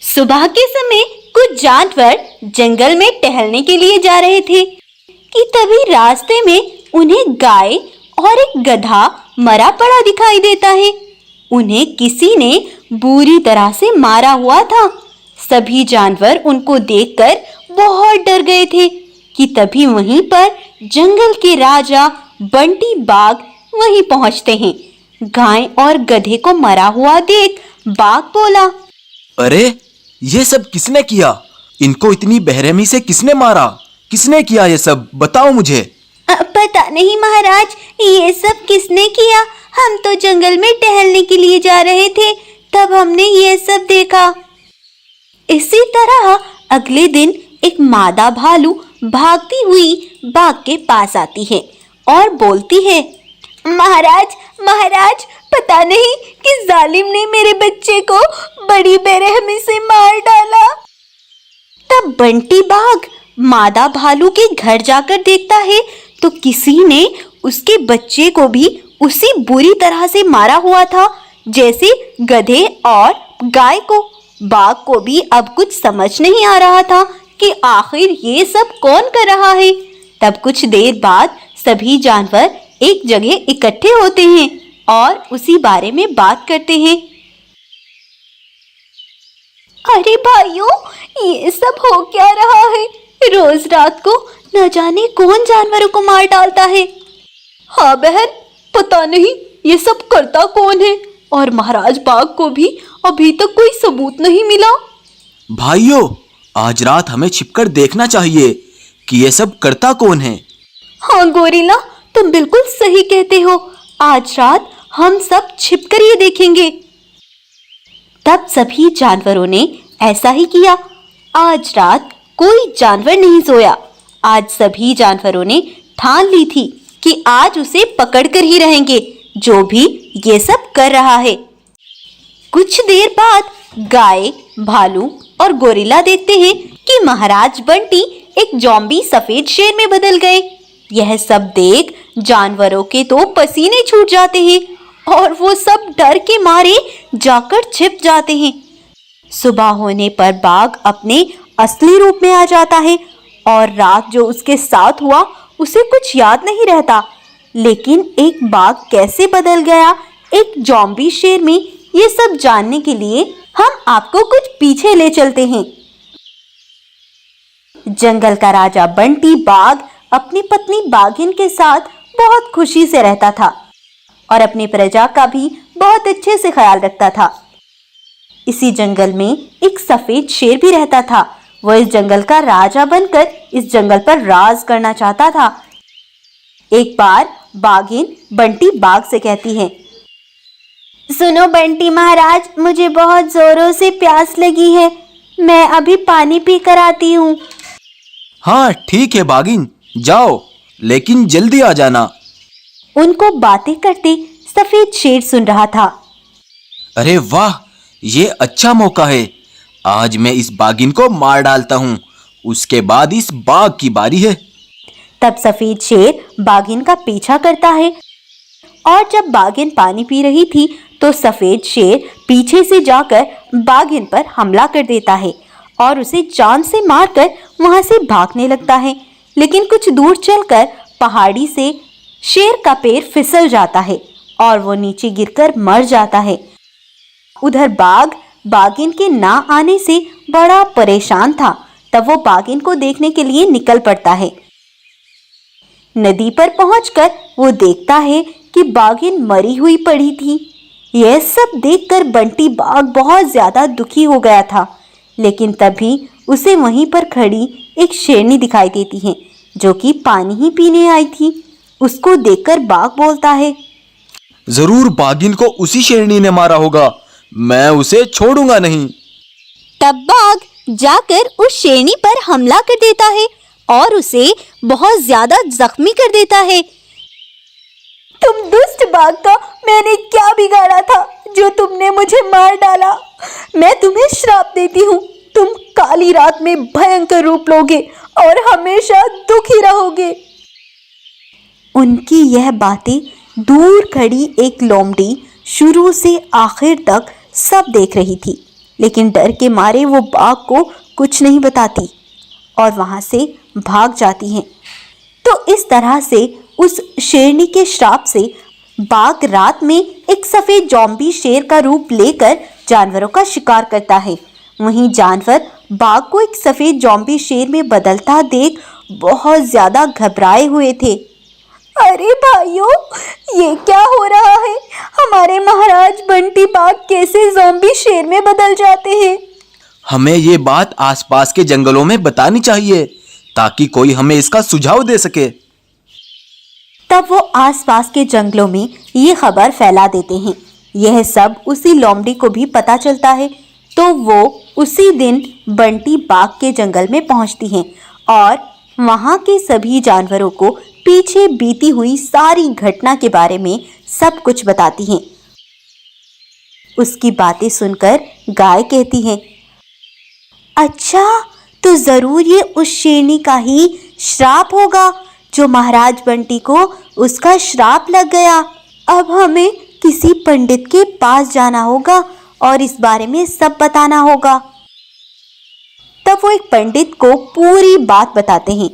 सुबह के समय कुछ जानवर जंगल में टहलने के लिए जा रहे थे कि तभी रास्ते में उन्हें गाय और एक गधा मरा पड़ा दिखाई देता है। उन्हें किसी ने बुरी तरह से मारा हुआ था। सभी जानवर उनको देखकर बहुत डर गए थे कि तभी वहीं पर जंगल के राजा बंटी बाघ वहीं पहुंचते हैं। गाय और गधे को मरा हुआ देख बाघ बोला, अरे ये सब किसने किया? इनको इतनी बेरहमी से किसने मारा? किसने किया ये सब? बताओ मुझे। पता नहीं महाराज, ये सब किसने किया? हम तो जंगल में टहलने के लिए जा रहे थे, तब हमने ये सब देखा। इसी तरह अगले दिन एक मादा भालू भागती हुई बाघ के पास आती है और बोलती है, महाराज महाराज, पता नहीं किस जालिम ने मेरे बच्चे को बड़ी बेरहमी से मार डाला। तब बंटी बाघ मादा भालू के घर जाकर देखता है तो किसी ने उसके बच्चे को भी उसी बुरी तरह से मारा हुआ था जैसे गधे और गाय को। बाघ को भी अब कुछ समझ नहीं आ रहा था कि आखिर ये सब कौन कर रहा है। तब कुछ देर बाद सभी जानवर एक जगह इकट्ठे होते हैं और उसी बारे में बात करते हैं। अरे भाइयों, ये सब हो क्या रहा है? रोज रात को न जाने कौन जानवरों को मार डालता है। हाँ बहन, पता नहीं ये सब करता कौन है, और महाराज बाघ को भी अभी तक कोई सबूत नहीं मिला। भाइयों, आज रात हमें छिपकर देखना चाहिए कि ये सब करता कौन है। हाँ गोरिल्ला, तुम बिल्कुल सही कहते हो। आज रात हम सब छिपकर ये देखेंगे। तब सभी जानवरों ने ऐसा ही किया। आज रात कोई जानवर नहीं सोया। आज सभी जानवरों ने ठान ली थी कि आज उसे पकड़कर ही रहेंगे, जो भी ये सब कर रहा है। कुछ देर बाद गाय, भालू और गोरिल्ला देखते हैं कि महाराज बंटी एक ज़ॉम्बी सफेद शेर में बदल गए। यह सब देख जानवरों के तो पसीने छूट जाते हैं और वो सब डर के मारे जाकर छिप जाते हैं। सुबह होने पर बाघ अपने असली रूप में आ जाता है और रात जो उसके साथ हुआ उसे कुछ याद नहीं रहता। लेकिन एक बाघ कैसे बदल गया एक ज़ॉम्बी शेर में, ये सब जानने के लिए हम आपको कुछ पीछे ले चलते हैं। जंगल का राजा बंटी बाघ अपनी पत्नी बाघिन के साथ बहुत खुशी से रहता था और अपनी प्रजा का भी बहुत अच्छे से ख्याल रखता था। इसी जंगल में एक सफेद शेर भी रहता था। वह इस जंगल का राजा बनकर इस जंगल पर राज करना चाहता था। एक बार बाघिन बंटी बाघ से कहती है, सुनो बंटी महाराज, मुझे बहुत जोरों से प्यास लगी है, मैं अभी पानी पी कर आती हूँ। हाँ ठीक है बागिन, जाओ, लेकिन जल्दी आ जाना। उनको बातें करते सफेद शेर सुन रहा था। अरे वाह, ये अच्छा मौका है। आज मैं इस बागिन को मार डालता हूँ, उसके बाद इस बाघ की बारी है। तब सफेद शेर बाघिन का पीछा करता है और जब बाघिन पानी पी रही थी तो सफेद शेर पीछे से जाकर बाघिन पर हमला कर देता है और उसे जान से मारकर वहां से भागने लगता है। लेकिन कुछ दूर चलकर पहाड़ी से शेर का पैर फिसल जाता है और वो नीचे गिरकर मर जाता है। उधर बाघ बाघिन के ना आने से बड़ा परेशान था। तब वो बाघिन को देखने के लिए निकल पड़ता है। नदी पर पहुंचकर वो देखता है कि बाघिन मरी हुई पड़ी थी। यह सब देखकर बंटी बाघ बहुत ज्यादा दुखी हो गया था। लेकिन तभी उसे वहीं पर खड़ी एक शेरनी दिखाई देती है जो कि पानी ही पीने आई थी। उसको देखकर बाघ बोलता है, जरूर बागिन को उसी शेरनी ने मारा होगा, मैं उसे छोड़ूंगा नहीं। तब बाघ जाकर उस शेरनी पर हमला कर देता है और उसे बहुत ज्यादा जख्मी कर देता है। तुम दुष्ट बाघ का मैंने क्या बिगाड़ा था जो तुमने मुझे मार डाला? मैं तुम्हें श्राप देती हूँ, तुम काली रात में भयंकर रूप लोगे और हमेशा दुखी रहोगे। उनकी यह बातें दूर खड़ी एक लोमड़ी शुरू से आखिर तक सब देख रही थी। लेकिन डर के मारे वो बाघ को कुछ नहीं बताती और वहां से भाग जाती हैं। तो इस तरह से उस शेरनी के श्राप से बाघ रात में एक सफेद ज़ॉम्बी शेर का रूप लेकर जानवरों का शिकार करता है। वहीं जानवर बाघ को एक सफेद ज़ॉम्बी शेर में बदलता देख बहुत ज्यादा घबराए हुए थे। अरे भाइयों, ये क्या हो रहा है? हमारे महाराज बंटी बाघ कैसे ज़ॉम्बी शेर में बदल जाते हैं? हमें ये बात आसपास के जंगलों में बतानी चाहिए ताकि कोई हमें इसका सुझाव दे सके। तब वो आसपास के जंगलों में ये खबर फैला देते हैं। यह सब उसी लोमड़ी को भी पता चलता है, तो वो उसी दिन बंटी बाघ के जंगल में पहुंचती हैं और वहां के सभी जानवरों को पीछे बीती हुई सारी घटना के बारे में सब कुछ बताती हैं। उसकी बातें सुनकर गाय कहती है, अच्छा, तो जरूर ये उस शेरनी का ही श्राप होगा जो महाराज बंटी को उसका श्राप लग गया। अब हमें किसी पंडित के पास जाना होगा और इस बारे में सब बताना होगा। तब वो एक पंडित को पूरी बात बताते हैं।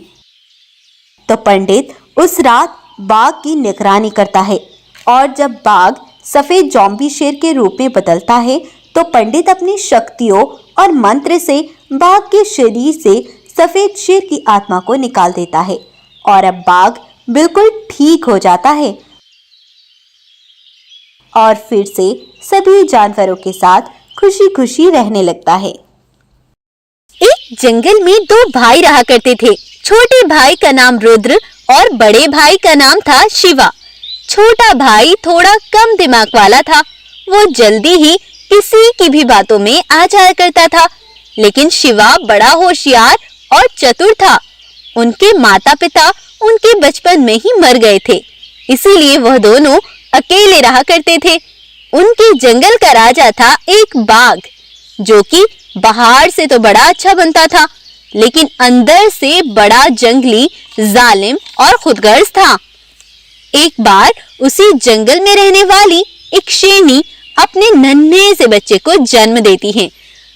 तो पंडित उस रात बाघ की निगरानी करता है और जब बाघ सफेद ज़ॉम्बी शेर के रूप में बदलता है तो पंडित अपनी शक्तियों और मंत्र से बाघ के शरीर से सफेद शेर की आत्मा को निकाल देता है और अब बाघ बिल्कुल ठीक हो जाता है और फिर से सभी जानवरों के साथ खुशी खुशी रहने लगता है। एक जंगल में दो भाई रहा करते थे। छोटे भाई का नाम रुद्र और बड़े भाई का नाम था शिवा। छोटा भाई थोड़ा कम दिमाग वाला था। वो जल्दी ही किसी की भी बातों में आ जाया करता था, लेकिन शिवा बड़ा होशियार और चतुर था। उनके माता पिता उनके बचपन में ही मर गए थे, इसीलिए वह दोनों अकेले रहा करते थे। उनके जंगल का राजा था एक बाघ, जो कि बाहर से तो बड़ा अच्छा बनता था, लेकिन अंदर से बड़ा जंगली, जालिम और खुदगर्ज था। एक बार उसी जंगल में रहने वाली एक शेरनी अपने नन्हे से बच्चे को जन्म देती है,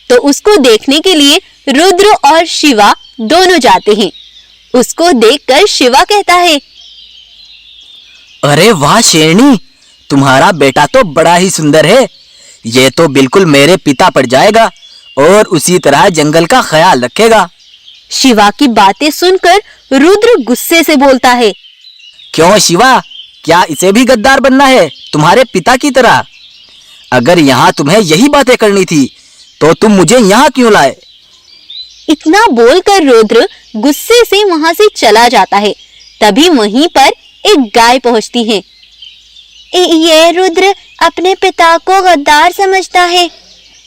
तो उसको देखने के लिए रुद्र और शिवा दोनों जाते हैं। उसको देखकर शिवा कहता है, अरे वाह शेरनी, तुम्हारा बेटा तो बड़ा ही सुंदर है। ये तो बिल्कुल मेरे पिता पर जाएगा और उसी तरह जंगल का ख्याल रखेगा। शिवा की बातें सुनकर रुद्र गुस्से से बोलता है, क्यों शिवा, क्या इसे भी गद्दार बनना है तुम्हारे पिता की तरह? अगर यहाँ तुम्हें यही बातें करनी थी तो तुम मुझे यहाँ क्यों लाए? इतना बोलकर रुद्र गुस्से से वहां से चला जाता है। तभी वहीं पर एक गाय पहुंचती है। ये रुद्र अपने पिता को गद्दार समझता है,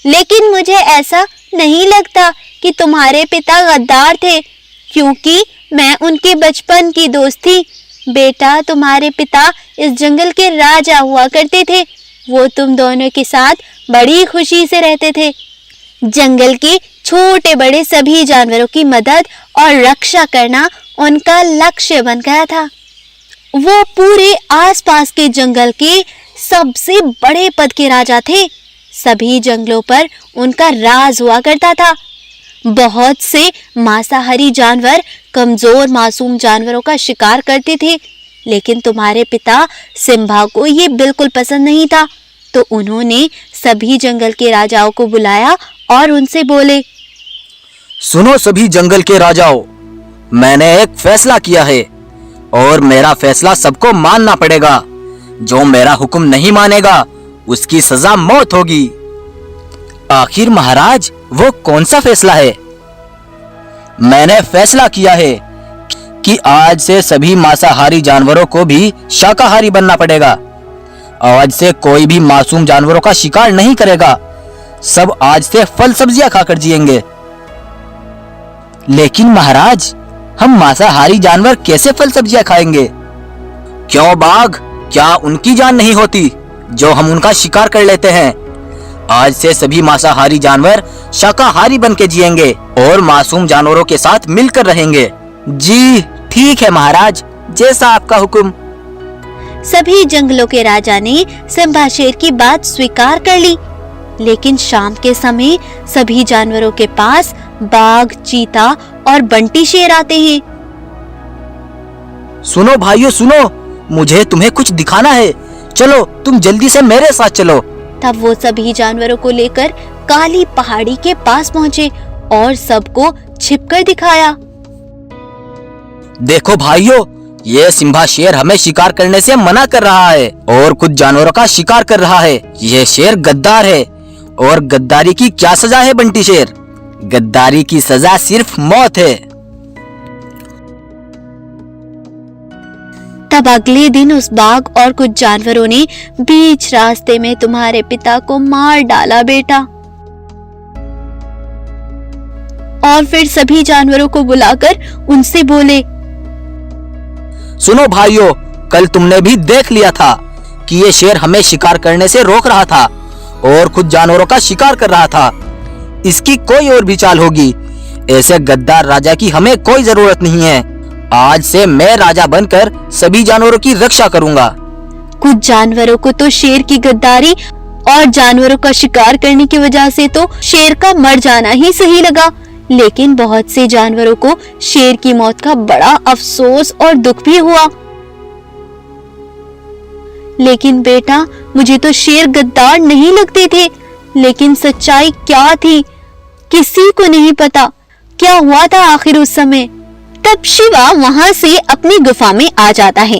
लेकिन मुझे ऐसा नहीं लगता कि तुम्हारे पिता गद्दार थे, क्योंकि मैं उनके बचपन की दोस्त थी। बेटा, तुम्हारे पिता इस जंगल के राजा हुआ करते थे। वो तुम दोनों के साथ बड़ी खुशी से रहते थे। जंगल के छोटे बड़े सभी जानवरों की मदद और रक्षा करना उनका लक्ष्य बन गया था। वो पूरे आसपास के जंगल के सबसे बड़े पद के राजा थे। सभी जंगलों पर उनका राज हुआ करता था। बहुत से मांसाहारी जानवर कमजोर मासूम जानवरों का शिकार करते थे, लेकिन तुम्हारे पिता सिम्बा को ये बिल्कुल पसंद नहीं था। तो उन्होंने सभी जंगल के राजाओं को बुलाया और उनसे बोले, सुनो सभी जंगल के राजाओं, मैंने एक फैसला किया है और मेरा फैसला सबको मानना पड़ेगा। जो मेरा हुक्म नहीं मानेगा उसकी सजा मौत होगी। आखिर महाराज, वो कौन सा फैसला है? मैंने फैसला किया है कि आज से सभी मांसाहारी जानवरों को भी शाकाहारी बनना पड़ेगा। आज से कोई भी मासूम जानवरों का शिकार नहीं करेगा। सब आज से फल सब्जियां खाकर जिएंगे। लेकिन महाराज, हम मांसाहारी जानवर कैसे फल सब्जियां खाएंगे? क्यों बाघ, क्या उनकी जान नहीं होती जो हम उनका शिकार कर लेते हैं? आज से सभी मांसाहारी जानवर शाकाहारी बन के जिएंगे और मासूम जानवरों के साथ मिलकर रहेंगे। जी ठीक है महाराज, जैसा आपका हुक्म। सभी जंगलों के राजा ने सिम्बा शेर की बात स्वीकार कर ली। लेकिन शाम के समय सभी जानवरों के पास बाघ, चीता और बंटी शेर आते हैं। सुनो भाइयों सुनो, मुझे तुम्हें कुछ दिखाना है। चलो तुम जल्दी से मेरे साथ चलो। तब वो सभी जानवरों को लेकर काली पहाड़ी के पास पहुंचे और सबको छिपकर दिखाया। देखो भाइयों, ये सिम्बा शेर हमें शिकार करने से मना कर रहा है और कुछ जानवरों का शिकार कर रहा है। ये शेर गद्दार है और गद्दारी की क्या सजा है बंटी शेर? गद्दारी की सजा सिर्फ मौत है। तब अगले दिन उस बाघ और कुछ जानवरों ने बीच रास्ते में तुम्हारे पिता को मार डाला बेटा। और फिर सभी जानवरों को बुलाकर उनसे बोले, सुनो भाइयों, कल तुमने भी देख लिया था कि ये शेर हमें शिकार करने से रोक रहा था और कुछ जानवरों का शिकार कर रहा था। इसकी कोई और भी चाल होगी। ऐसे गद्दार राजा की हमें कोई जरूरत नहीं है। आज से मैं राजा बनकर सभी जानवरों की रक्षा करूंगा। कुछ जानवरों को तो शेर की गद्दारी और जानवरों का शिकार करने की वजह से तो शेर का मर जाना ही सही लगा, लेकिन बहुत से जानवरों को शेर की मौत का बड़ा अफसोस और दुख भी हुआ। लेकिन बेटा, मुझे तो शेर गद्दार नहीं लगते थे, लेकिन सच्चाई क्या थी किसी को नहीं पता। क्या हुआ था आखिर उस समय? तब शिवा वहां से अपनी गुफा में आ जाता है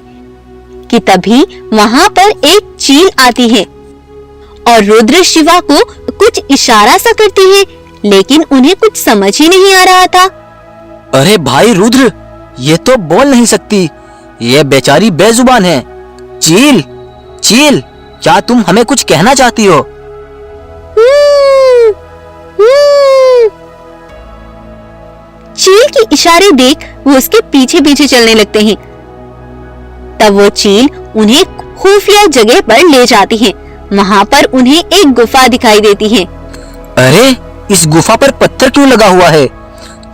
कि तभी वहां पर एक चील आती है और रुद्र शिवा को कुछ इशारा सा करती है, लेकिन उन्हें कुछ समझ ही नहीं आ रहा था। अरे भाई रुद्र, ये तो बोल नहीं सकती, ये बेचारी बेजुबान है। चील, चील, क्या तुम हमें कुछ कहना चाहती हो? चील के इशारे देख वो उसके पीछे पीछे चलने लगते हैं। तब वो चील उन्हें खुफिया जगह पर ले जाती है। वहां पर उन्हें एक गुफा दिखाई देती है। अरे, इस गुफा पर पत्थर क्यों लगा हुआ है?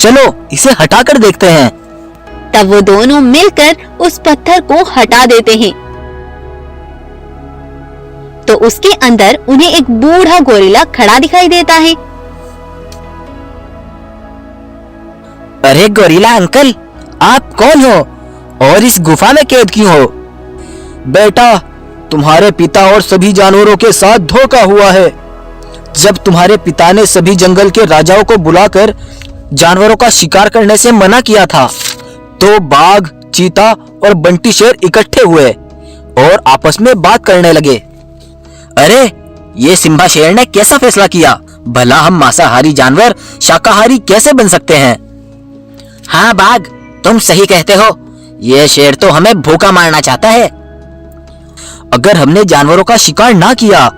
चलो इसे हटाकर देखते हैं। तब वो दोनों मिलकर उस पत्थर को हटा देते हैं। तो उसके अंदर उन्हें एक बूढ़ा गोरिल्ला खड़ा दिखाई देता है। अरे गोरिल्ला अंकल, आप कौन हो और इस गुफा में कैद क्यों हो? बेटा, तुम्हारे पिता और सभी जानवरों के साथ धोखा हुआ है। जब तुम्हारे पिता ने सभी जंगल के राजाओं को बुलाकर जानवरों का शिकार करने से मना किया था, तो बाघ, चीता और बंटी शेर इकट्ठे हुए और आपस में बात करने लगे। अरे, ये सिम्बा शेर ने कैसा फैसला किया? भला हम मांसाहारी जानवर शाकाहारी कैसे बन सकते हैं? हाँ बाघ, तुम सही कहते हो। ये शेर तो हमें भूखा मारना चाहता है। अगर हमने जानवरों का शिकार ना किया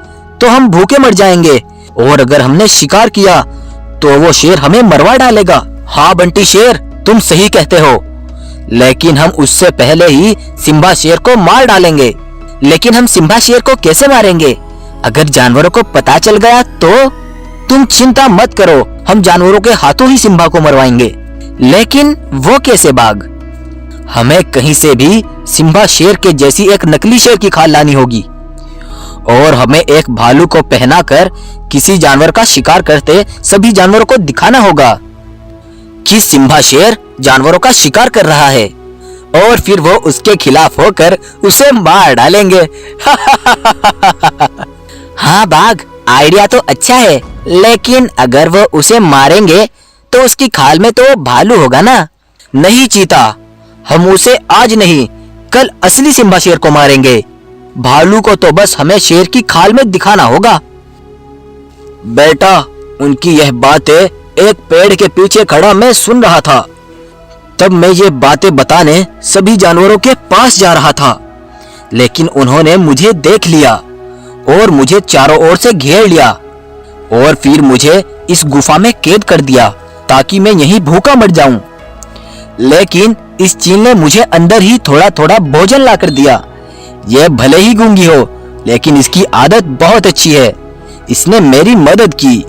तो हम भूखे मर जाएंगे, और अगर हमने शिकार किया तो वो शेर हमें मरवा डालेगा। हाँ बंटी शेर, तुम सही कहते हो, लेकिन हम उससे पहले ही सिम्बा शेर को मार डालेंगे। लेकिन हम सिम्बा शेर को कैसे मारेंगे? अगर जानवरों को पता चल गया तो? तुम चिंता मत करो, हम जानवरों के हाथों ही सिम्बा को मरवाएंगे। लेकिन वो कैसे बाघ? हमें कहीं से भी सिम्बा शेर के जैसी एक नकली शेर की खाल लानी होगी और हमें एक भालू को पहनाकर किसी जानवर का शिकार करते सभी जानवरों को दिखाना होगा कि सिम्बा शेर जानवरों का शिकार कर रहा है, और फिर वो उसके खिलाफ होकर उसे मार डालेंगे। हाँ बाघ, आइडिया तो अच्छा है, लेकिन अगर वो उसे मारेंगे तो उसकी खाल में तो भालू होगा ना? नहीं चीता, हम उसे आज नहीं कल असली सिम्बा शेर को मारेंगे। भालू को तो बस हमें शेर की खाल में दिखाना होगा। बेटा, उनकी यह बातें एक पेड़ के पीछे खड़ा मैं सुन रहा था। तब मैं ये बातें बताने सभी जानवरों के पास जा रहा था, लेकिन उन्होंने मुझे देख लिया और मुझे चारों ओर से घेर लिया और फिर मुझे इस गुफा में कैद कर दिया ताकि मैं यहीं भूखा मर जाऊं। लेकिन इस चील ने मुझे अंदर ही थोड़ा थोड़ा भोजन ला कर दिया। यह भले ही गूंगी हो, लेकिन इसकी आदत बहुत अच्छी है। इसने मेरी मदद की।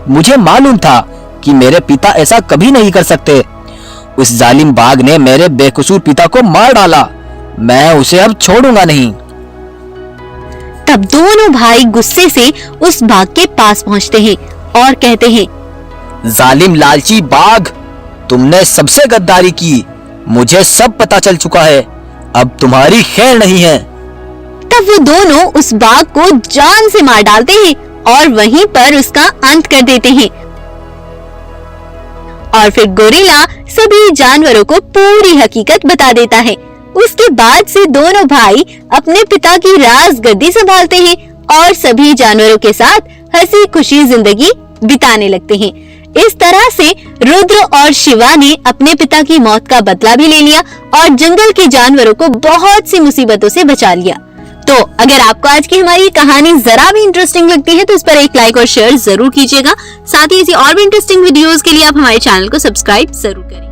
मुझे मालूम था कि मेरे पिता ऐसा कभी नहीं कर सकते। उस जालिम बाघ ने मेरे बेकसूर पिता को मार डाला। मैं उसे अब छोड़ूंगा नहीं। तब दोनों भाई गुस्से से उस बाघ के पास पहुंचते हैं और कहते हैं, जालिम लालची बाघ, तुमने सबसे गद्दारी की। मुझे सब पता चल चुका है, अब तुम्हारी खैर नहीं है। तब वो दोनों उस बाघ को जान से मार डालते हैं और वहीं पर उसका अंत कर देते हैं। और फिर गोरिल्ला सभी जानवरों को पूरी हकीकत बता देता है। उसके बाद से दोनों भाई अपने पिता की राजगद्दी संभालते हैं और सभी जानवरों के साथ हंसी खुशी जिंदगी बिताने लगते हैं। इस तरह से रुद्र और शिवा ने अपने पिता की मौत का बदला भी ले लिया और जंगल के जानवरों को बहुत सी मुसीबतों से बचा लिया। तो अगर आपको आज की हमारी कहानी जरा भी इंटरेस्टिंग लगती है तो इस पर एक लाइक और शेयर जरूर कीजिएगा। साथ ही ऐसी और भी इंटरेस्टिंग वीडियोस के लिए आप हमारे चैनल को सब्सक्राइब जरूर करें।